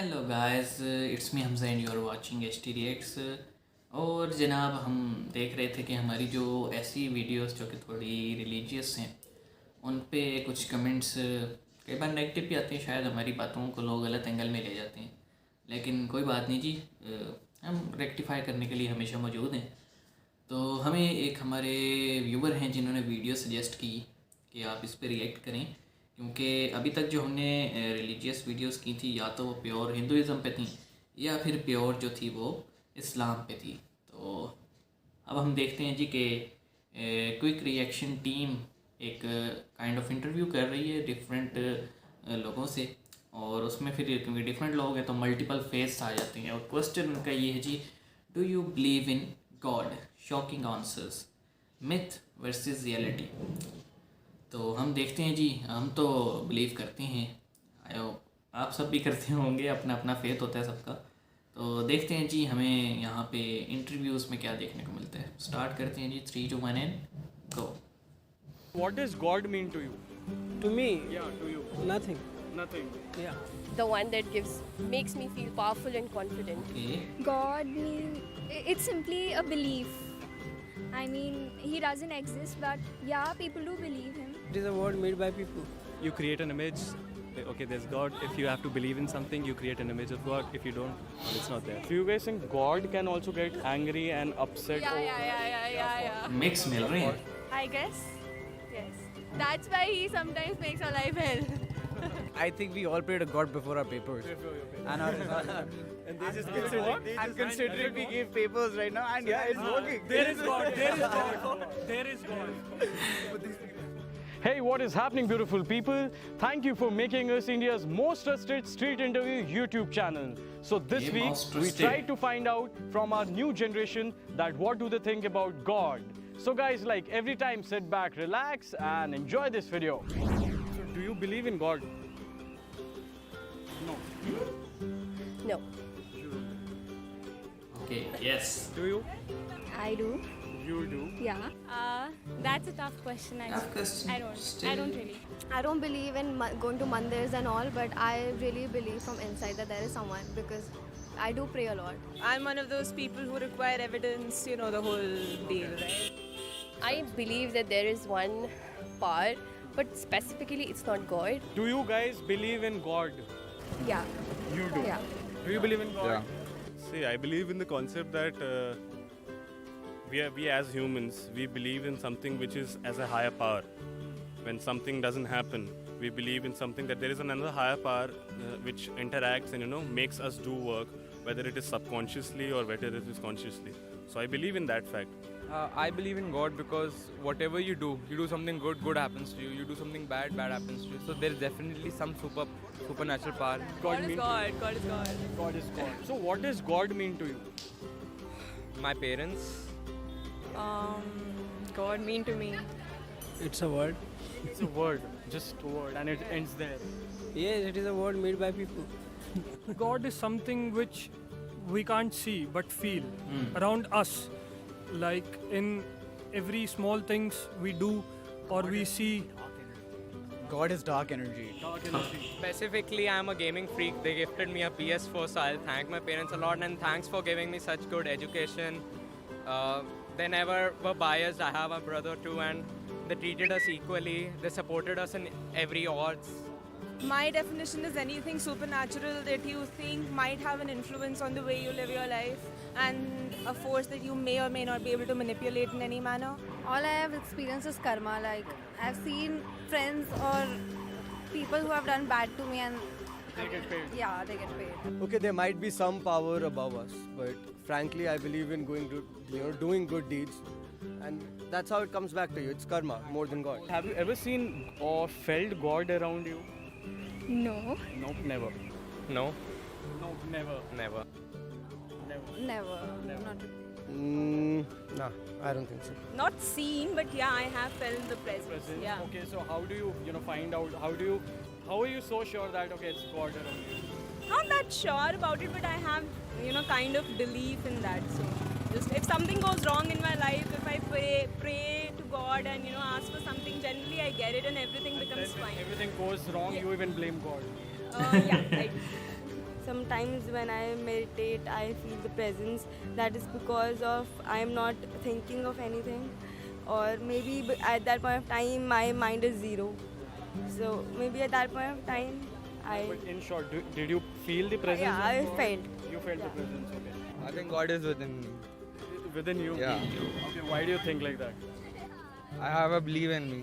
Hello guys, it's me Hamza and you are watching H T reacts. और जनाब, हम देख रहे थे कि हमारी जो ऐसी वीडियोस जो कि थोड़ी रिलीजियस हैं उन पे कुछ कमेंट्स कई बार नेगेटिव भी आते हैं। शायद हमारी बातों को लोग गलत एंगल में ले जाते हैं, लेकिन कोई बात नहीं जी। हम रेक्टिफाई करने के लिए हमेशा मौजूद हैं। तो हमें एक हमारे व्यूवर हैं जिन्होंने वीडियो सजेस्ट की कि आप इस पर रिएक्ट करें, क्योंकि अभी तक जो हमने रिलीजियस वीडियोस की थी या तो वो प्योर हिंदुज़म पे थी या फिर प्योर जो थी वो इस्लाम पे थी। तो अब हम देखते हैं जी कि क्विक रिएक्शन टीम एक काइंड ऑफ इंटरव्यू कर रही है डिफरेंट लोगों से, और उसमें फिर क्योंकि डिफरेंट लोग हैं तो मल्टीपल फेस आ जाते हैं। और क्वेश्चन उनका ये है जी, do you believe in God? Shocking answers, myth versus reality. तो हम देखते हैं जी। हम तो बिलीव करते हैं, आयो आप सब भी करते होंगे, अपना अपना फेथ होता है सबका। तो देखते हैं जी हमें यहाँ पे इंटरव्यूज़ में क्या देखने को मिलता है। स्टार्ट करते हैं जी, 3 2 1 and go. What does God mean to you? To me, Yeah, to you. nothing. Nothing. Yeah. The one that makes me feel powerful and confident. Okay, God it's simply a belief. I mean, he doesn't exist, but yeah, people do believe him. It is a word made by people. You create an image. Okay, there's God. If you have to believe in something, you create an image of God. If you don't, it's not there. So you guys think God can also get angry and upset? Yeah. Mix मिल रहे हैं। I guess. Yes. That's why he sometimes makes our life hell. I think we all pray to God before our papers. And our And they just give what? I'm considering we give papers right now, and yeah, it's working. There is God. There is God. There is God. Hey, what is happening, beautiful people? Thank you for making us India's most trusted street interview YouTube channel. So this Yeah, week most we trusted. tried to find out from our new generation that what do they think about God. So guys, like every time, sit back, relax, and enjoy this video. So do you believe in God? No. No. Okay, yes. Do you? I do. You do. Yeah. That's a tough question. Tough question. I don't. Still- I don't really. I don't believe in going to mandirs and all, but I really believe from inside that there is someone, because I do pray a lot. I'm one of those people who require evidence, you know, the whole deal, right? I believe that there is one power, but specifically it's not God. Do you guys believe in God? Yeah. You do. Yeah. Do you believe in God? Yeah. See, I believe in the concept that we as humans, we believe in something which is as a higher power. When something doesn't happen, we believe in something that there is another higher power which interacts and makes us do work, whether it is subconsciously or whether it is consciously. So I believe in that fact. I believe in God because whatever you do something good, good happens to you. You do something bad, bad happens to you. So there is definitely some supernatural power. God is God. God is God. God is God. So what does God mean to you? My parents, God mean to me. It's a word. It's a word, just a word, and it ends there. Yes, it is a word made by people. God is something which we can't see but feel around us, like in every small things we do or we see. God is dark energy. specifically I am a gaming freak. They gifted me a PS4, so I'll thank my parents a lot, and thanks for giving me such good education. They never were biased. I have a brother too, and they treated us equally. They supported us in every odds. My definition is anything supernatural that you think might have an influence on the way you live your life, and a force that you may or may not be able to manipulate in any manner. All I have experienced is karma. Like, I've seen friends or people who have done bad to me, and They get paid. yeah, they get paid. Okay, there might be some power above us, but frankly, I believe in doing good deeds, and that's how it comes back to you. It's karma more than God. Have you ever seen or felt God around you? No. Nope, never. No, Nope, never. never. Never. Not. Nah, I don't think so. Not seen, but yeah, I have felt the presence. Present. Yeah. Okay, so how do you find out? How are you so sure that okay, it's God around you? Not that sure about it, but I have, kind of belief in that. So, just if something goes wrong in my life, if I pray to God and ask for something, generally I get it and everything becomes Then when fine. everything goes wrong, you even blame God. Yeah, right. sometimes when I meditate, I feel the presence. That is because of I am not thinking of anything, or maybe at that point of time my mind is zero. So maybe at that point of time, But in short, did you feel the presence? yeah, I of God? felt. You felt the presence. Okay. I think God is within me. Within you. Yeah. Okay. Why do you think like that? I have a belief in me.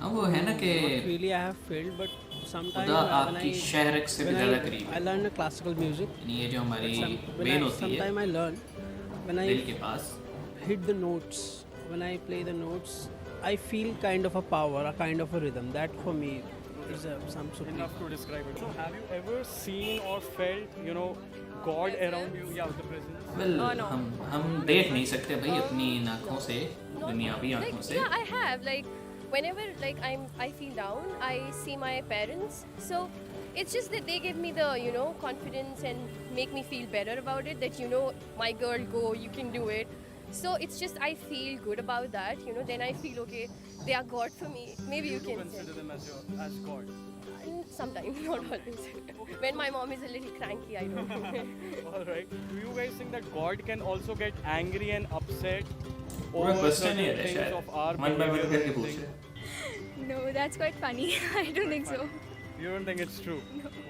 हाँ वो है ना कि Really, I have failed, but sometimes खुदा when आपकी शहरक से भी ज़्यादा करीब I है। learn classical music. यानी ये जो हमारी When वेन होती है sometime I learn when I दिल के पास, hit the notes, when I play the notes, I feel kind of a power, a kind of a rhythm. That for me is some supreme. Enough to describe it. So have you ever seen or felt, God around you? Yeah, the presence. well, no. हम देख नहीं सकते भाई अपनी आँखों से, दुनियावी आँखों Like, से। yeah, I have. Like, whenever I feel down, I see my parents. So it's just that they give me the confidence and make me feel better about it. That my girl, go, you can do it. So it's just I feel good about that. Then I feel okay. They are God for me. Maybe you can Consider them as God. Sometimes, not always. When my mom is a little cranky, I don't. All right. Do you guys think that God can also get angry and upset पूरा over question certain ही है things शायद, of our one by one behavior करके and पूछ things? रहे। No, that's quite funny. I don't think so. You don't think it's true?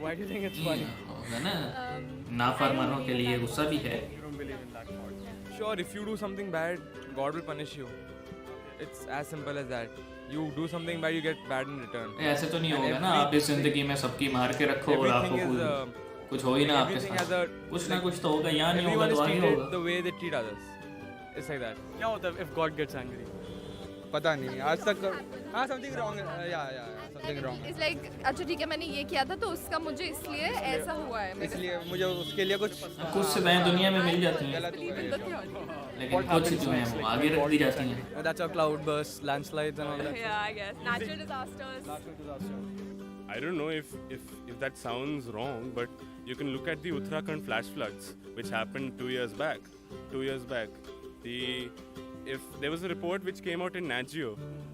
Why do you think it's funny? होगा ना, नाफरमानों के लिए गुस्सा भी है। You don't believe in that thought. Sure, if you do something bad, God will punish you. It's as simple as that. You do something bad, you get bad in return. ऐसे तो नहीं होगा ना, आप इस जिंदगी में सबकी मार के रखो और आपको कुछ हो ही ना आपके साथ। कुछ ना कुछ तो होगा, यहाँ नहीं होगा तो आगे होगा। The way they treat others. It's like that. क्या होता है if God gets angry? पता नहीं आज तक हाँ something wrong something wrong It's like अच्छा ठीक है मैंने ये किया था तो उसका मुझे इसलिए ऐसा हुआ है इसलिए मुझे उसके लिए कुछ सजाएं दुनिया में मिल जाती हैं, गलत हुआ है। लेकिन कुछ जो हैं वो आगे रख दी जाती हैं। That's our cloud bursts, landslides and all that. Yeah, I guess natural disasters. I don't know if that sounds wrong, but you can look at the Uttarakhand flash floods, which happened 2 years back. 2 years back, if there was a report which came out in Nat Geo,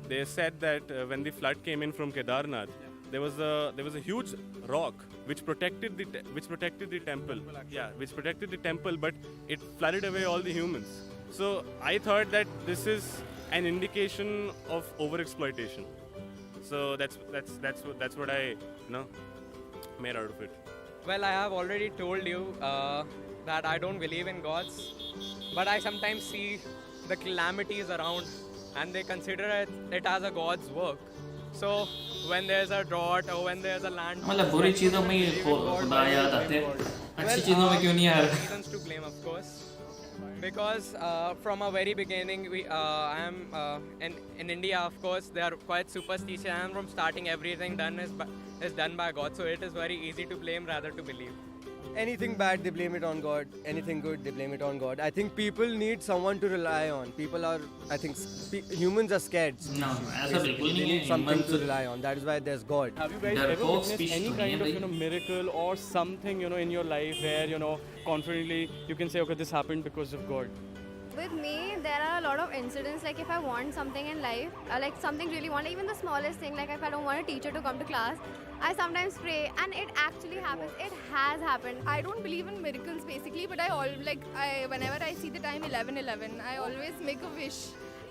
they said that when the flood came in from Kedarnath, there was a huge rock which protected the temple. Yeah, which protected the temple, but it flooded away all the humans. So I thought that this is an indication of overexploitation. So that's what I made out of it. Well, I have already told you that I don't believe in gods, but I sometimes see the calamities around and they consider it as a god's work. So when there's a drought or when there's a land, मतलब बुरी चीज़ों में ही खुदा याद आते हैं, अच्छी चीज़ों में क्यों नहीं आ रहा? reasons to blame, of course, because from a very beginning I am in India, of course, they are quite superstitious, and from starting everything is done by God, so it is very easy to blame rather to believe. Anything bad, they blame it on God. Anything good, they blame it on God. I think people need someone to rely on. Humans are scared. No, ऐसा बिल्कुल They नहीं need है। something to rely on. That is why there's God. Have you guys ever witnessed any kind of miracle or something in your life where confidently you can say, okay, this happened because of God? With me, there are a lot of incidents. Like if I want something in life, like something really want, even the smallest thing, like if I don't want a teacher to come to class, I sometimes pray, and it actually happens. It has happened. I don't believe in miracles basically, but whenever I see the time 11:11, I always make a wish,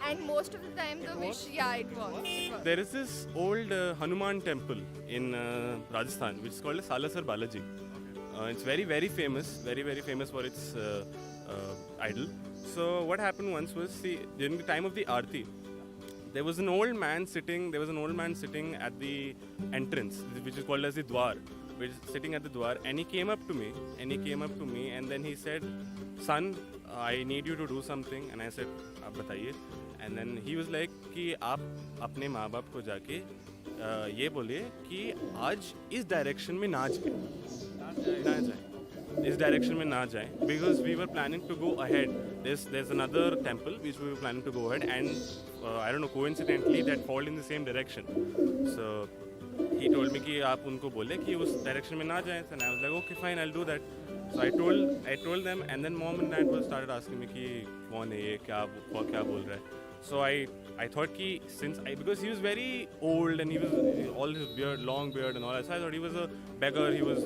and most of the time the wish, it works. There is this old Hanuman temple in Rajasthan, which is called Salasar Balaji. It's very, very famous, very famous for its idol. So what happened once was, during the time of the Aarti, there was an old man sitting at the entrance, which is called as the Dwar, which is sitting at the Dwar, and he came up to me, and then he said, son, I need you to do something. And I said, आप बताइए. And then he was like कि आप अपने माँ बाप को जाके ये बोलिए कि आज इस डायरेक्शन में ना जाए, इस डायरेक्शन में ना जाए, because we were planning to go ahead. There's another temple which we were planning to go ahead, and I don't know, coincidentally that fall in the same direction. So he told me कि आप उनको बोले कि उस direction में ना जाएं. And I was like, okay, fine, I'll do that. So I told them, and then mom and dad started asking me कि कौन है ये, क्या बोल रहा है. So I thought because he was very old and he was all his beard, long beard and all that. So I thought he was a beggar. He was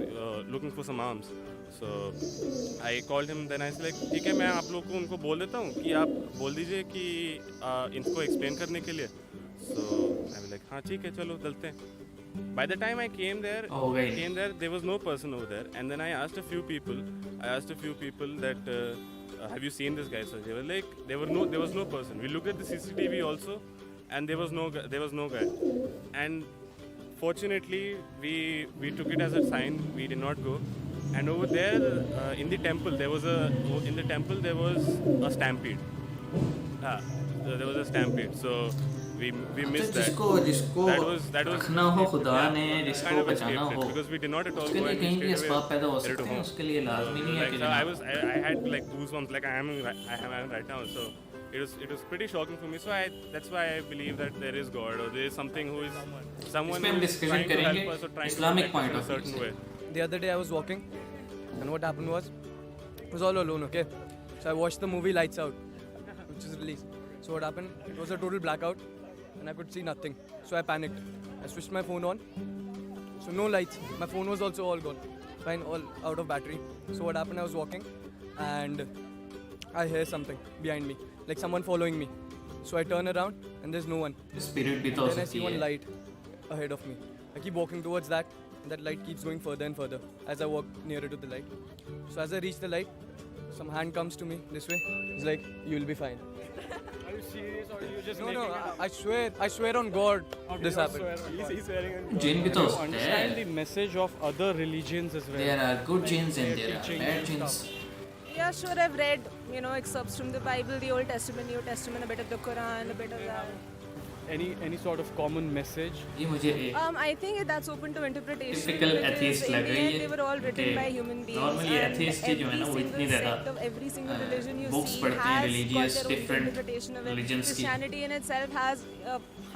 looking for some alms. So I called him. Then I said like, ठीक है मैं आप लोग को उनको बोल देता हूँ कि आप बोल दीजिए कि इनको explain करने के लिए. So I was like, हाँ ठीक है चलो चलते हैं. By the time I came there, there was no person over there. And then I asked a few people that have you seen this guy? So they were like, there was no person. We looked at the CCTV also, and there was no guy. And fortunately, we took it as a sign. We did not go. And over there in the temple, there was a stampede. There was a stampede. So we missed that. जिसको that was रखना हो खुदा ने, जिसको बचाना हो, because we did not at all उसके go लिए and कहीं भी straight असबाब away पैदा हो headed सकते हैं. home. उसके लिए लाजमी नहीं है कि I had like goosebumps like I am right now. So it was pretty shocking for me. So that's why I believe that there is God or there is something who is someone इसमें हम who is discussion trying to करेंगे help us or trying to Islamic protect us point in a of view certain से. way. The other day I was walking, and what happened was, I was all alone, okay? So I watched the movie Lights Out, which is released. So what happened? It was a total blackout, and I could see nothing. So I panicked. I switched my phone on. So no lights. My phone was also all gone. Fine, all out of battery. So what happened? I was walking, and I hear something behind me, like someone following me. So I turn around, and there's no one. Spirit भी तो Then I सकती see one है. light ahead of me. I keep walking towards that, and that light keeps going further and further as I walk nearer to the light. So as I reach the light, some hand comes to me this way. It's like, you'll be fine. Are you serious or you just No, I swear on God, this happened. He's swearing on God. जिन भी तो You होते understand हैं. the message of other religions as well. There are good genes and Their there are teachings bad and genes. stuff. Yeah, sure, I've read, excerpts from the Bible, the Old Testament, New Testament, a bit of the Quran, a bit of that. Any sort of common message? ये मुझे I think that's open to interpretation. Typical because atheist in लग the रही end, है they were all written कि by human beings. normally and atheist ही जो है ना वो every इतनी single ज़्यादा sect of every single religion you books see पढ़ते हैं has religious got their own different interpretation of it. religions की. Christianity in itself has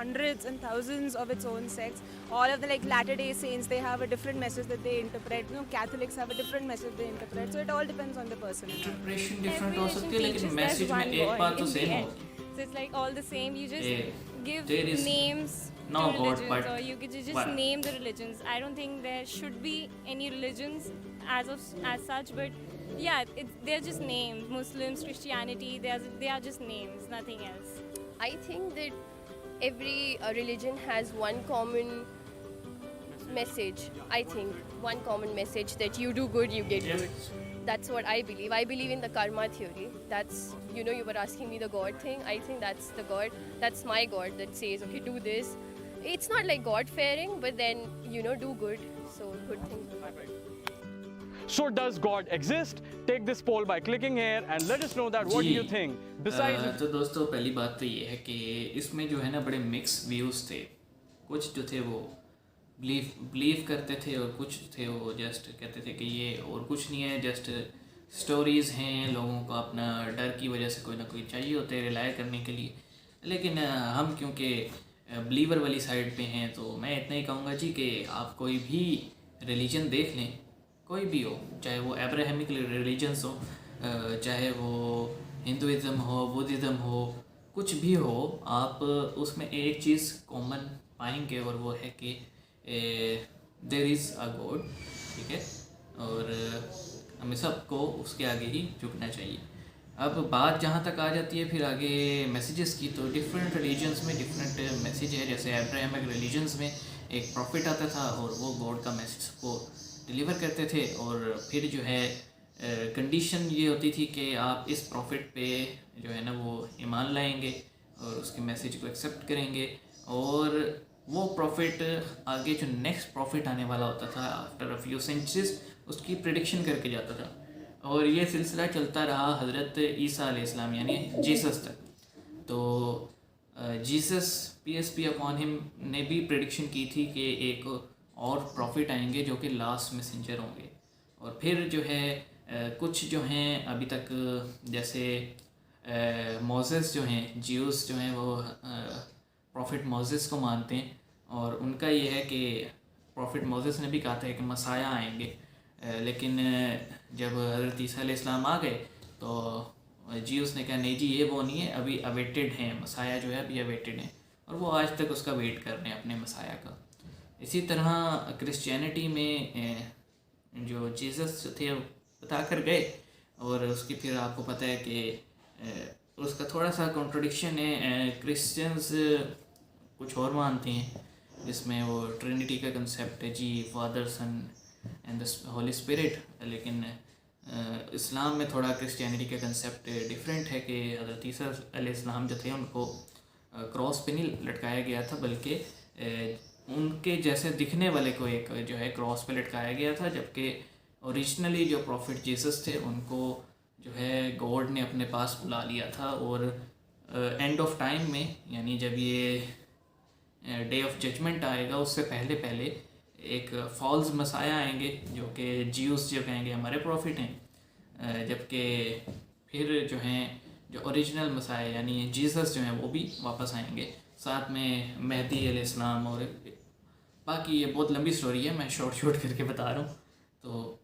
hundreds and thousands of its own sects. All of the like Latter-day Saints, they have a different message that they interpret. Catholics have a different message they interpret. So it all depends on the person. Interpretation different Every हो सकती है religion लेकिन teaches message there's में one एक God बात तो in the same end. होगी. So it's like all the same. You just give there is names no to God, religions, but or you could just what? name the religions. I don't think there should be any religions as such, but yeah, they're just names. Muslims, Christianity, they are just names, nothing else. I think that every religion has one common message. I think one common message that you do good, you get good. That's what I believe. I believe in the karma theory. That's, you were asking me the God thing. I think that's the God. That's my God that says, okay, do this. It's not like God fearing, but then, do good. So good things will happen. So does God exist? Take this poll by clicking here and let us know that what do you think. Besides, तो दोस्तों पहली बात तो ये है कि इसमें जो है ना बड़े मिक्स व्यूज़ थे. कुछ जो थे वो बिलीव करते थे और कुछ थे वो जस्ट कहते थे कि ये और कुछ नहीं है, जस्ट स्टोरीज़ हैं. लोगों को अपना डर की वजह से कोई ना कोई चाहिए होते हैं रिलाय करने के लिए. लेकिन हम क्योंकि बिलीवर वाली साइड पे हैं तो मैं इतना ही कहूँगा जी कि आप कोई भी रिलीजन देख लें, कोई भी हो, चाहे वो एब्राहमिक रिलीजन्स हो, चाहे वो हिंदुइज़म हो, बुद्धिज़्म हो, कुछ भी हो, आप उसमें एक चीज़ कॉमन पाएंगे और वो है कि देयर इज़ अ गॉड. ठीक है, और हमें सबको उसके आगे ही झुकना चाहिए. अब बात जहाँ तक आ जाती है फिर आगे मैसेजेस की, तो डिफरेंट रिलीजन्स में डिफरेंट मैसेज है. जैसे एब्राहमिक रिलीजन्स में एक प्रॉफिट आता था और वो गॉड का मैसेज को डिलीवर करते थे, और फिर जो है कंडीशन ये होती थी कि आप इस प्रॉफिट पे जो है ना वो ईमान लाएंगे और उसके मैसेज को एक्सेप्ट करेंगे, और वो प्रॉफिट आगे जो नेक्स्ट प्रॉफिट आने वाला होता था आफ्टर अ फ्यू सेंचुरीज उसकी प्रेडिक्शन करके जाता था. और ये सिलसिला चलता रहा हज़रत ईसा अलैहिस्सलाम यानी जीसस तक. तो Jesus peace be upon him ने भी प्रेडिक्शन की थी कि एक और प्रॉफिट आएंगे जो कि लास्ट मैसेंजर होंगे. और फिर जो है कुछ जो हैं अभी तक जैसे मोसेस जो हैं, ज्यूस जो हैं वो प्रॉफिट मोसेस को मानते हैं, और उनका ये है कि प्रॉफिट मोसेस ने भी कहा था कि मसाया आएंगे. लेकिन जब हज़रत ईसा अलैहिस्सलाम आ गए तो जीउस ने कहा नहीं जी ये वो नहीं है, अभी अवेटेड है, मसाया जो है अभी अवेटेड है, और वो आज तक उसका वेट कर रहे हैं अपने मसाया का। इसी तरह क्रिश्चियनिटी में जो जीसस थे बता कर गए, और उसकी फिर आपको पता है कि उसका थोड़ा सा कॉन्ट्रडिक्शन है। क्रिश्चियंस कुछ और मानते हैं जिसमें वो ट्रिनिटी का कंसेप्ट है जी, father son and the holy spirit, लेकिन इस्लाम में थोड़ा क्रिश्चियनिटी का कंसेप्ट डिफरेंट है कि हज़रत ईसा अलैहिस्सलाम जो थे उनको क्रॉस पे नहीं लटकाया गया था, बल्कि उनके जैसे दिखने वाले को एक जो है क्रॉस पे लटकाया गया था, जबकि ओरिजिनली जो प्रॉफिट जीसस थे उनको जो है गॉड ने अपने पास बुला लिया था। और एंड ऑफ टाइम में, यानी जब ये डे ऑफ जजमेंट आएगा उससे पहले पहले एक फॉल्स मसाया आएंगे जो कि जीउस जो कहेंगे हमारे प्रॉफिट हैं, जबकि फिर जो हैं जो ओरिजिनल मसाया यानी जीसस जो हैं वो भी वापस आएंगे, साथ में मेहदी अलैहिस्सलाम, और बाकी ये बहुत लंबी स्टोरी है, मैं शॉर्ट करके बता रहा हूँ। तो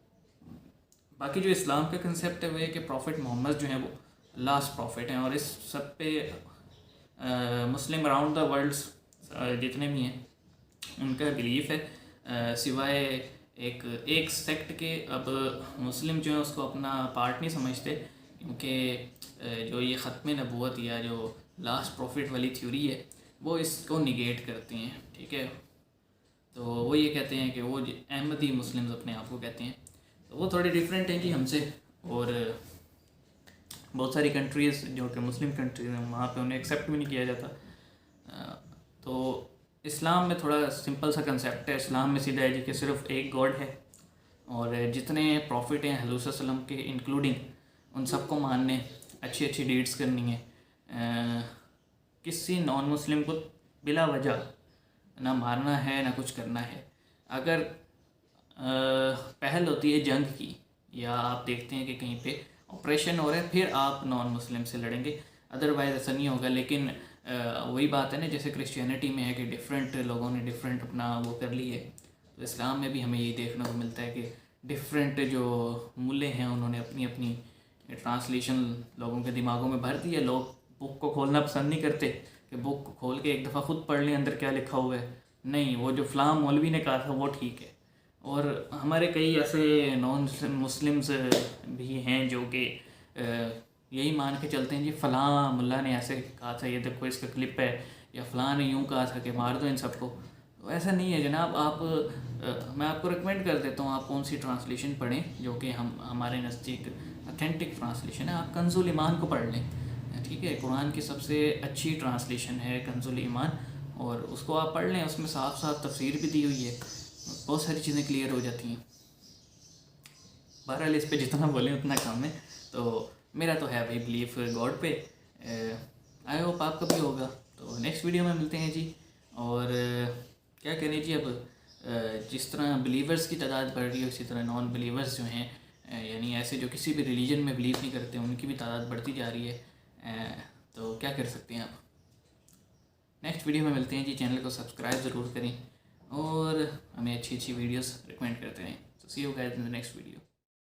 बाकी जो इस्लाम का कंसेप्ट है वो है कि प्रॉफिट मोहम्मद जो हैं वो लास्ट प्रॉफिट हैं, और इस सब पे मुस्लिम अराउंड द वर्ल्ड जितने भी हैं उनका बिलीफ है, सिवाय एक सेक्ट के। अब मुस्लिम जो है उसको अपना पार्ट नहीं समझते, क्योंकि जो ये ख़त्म नबूवत या जो लास्ट प्रॉफिट वाली थ्योरी है वो इसको निगेट करते हैं, ठीक है। तो वो ये कहते हैं कि वो अहमदी मुस्लिम्स अपने आप को कहते हैं, तो वो थोड़े डिफरेंट हैं जी हमसे। और बहुत सारी कंट्रीज़ जो कि मुस्लिम कंट्रीज़ हैं वहाँ पे उन्हें एक्सेप्ट भी नहीं किया जाता। तो इस्लाम में थोड़ा सिंपल सा कंसेप्ट है, इस्लाम में सीधा है जी कि सिर्फ एक गॉड है, और जितने प्रॉफिट हैं हुज़ूर सल्लल्लाहु अलैहि वसल्लम के इंक्लूडिंग, उन सबको मानने, अच्छी अच्छी डीड्स करनी है, किसी नॉन मुस्लिम को बिला वजह ना मारना है ना कुछ करना है। अगर पहल होती है जंग की, या आप देखते हैं कि कहीं पे ऑपरेशन हो रहा है, फिर आप नॉन मुस्लिम से लड़ेंगे, अदरवाइज़ ऐसा नहीं होगा। लेकिन वही बात है ना, जैसे क्रिश्चियनिटी में है कि डिफरेंट लोगों ने डिफरेंट अपना वो कर ली है, तो इस्लाम में भी हमें यही देखने को मिलता है कि डिफरेंट जो मुल्ले हैं उन्होंने अपनी अपनी ट्रांसलेशन लोगों के दिमागों में भर दी है। लोग बुक को खोलना पसंद नहीं करते कि बुक को खोल के एक दफ़ा ख़ुद पढ़ लें अंदर क्या लिखा हुआ है, नहीं, वो जो फ़लाँ मौलवी ने कहा था वो ठीक है। और हमारे कई ऐसे नॉन मुस्लिम्स भी हैं जो कि यही मान के चलते हैं जी फ़लाँ मुल्ला ने ऐसे कहा था, ये देखो इसका क्लिप है, या फ़लाँ ने यूँ कहा था कि मार दो इन सबको। तो ऐसा नहीं है जनाब। आप मैं आपको रिकमेंड कर देता हूँ आप कौन सी ट्रांसलेशन पढ़ें जो कि हमारे नज़दीक ऑथेंटिक ट्रांसलेशन है। आप कंजुल ईमान को पढ़ लें, ठीक है, कुरान की सबसे अच्छी ट्रांसलेशन है कंजुल ईमान, और उसको आप पढ़ लें, उसमें साफ साफ तफसीर भी दी हुई है, बहुत सारी चीज़ें क्लियर हो जाती हैं। बहरहाल इस पे जितना बोलें उतना कम है। तो मेरा तो है भाई बिलीफ गॉड पे, आई होप आपका भी होगा। तो नेक्स्ट वीडियो में मिलते हैं जी। और क्या करें जी, अब जिस तरह बिलीवर्स की तादाद बढ़ रही है उसी तरह नॉन बिलीवर्स जो हैं, यानी ऐसे जो किसी भी रिलीजन में बिलीव नहीं करते, उनकी भी तादाद बढ़ती जा रही है। तो क्या कर सकते हैं आप। नेक्स्ट वीडियो में मिलते हैं जी। चैनल को सब्सक्राइब ज़रूर करें और हमें अच्छी अच्छी वीडियोस रिकमेंड करते रहें। तो see you guys in the next video.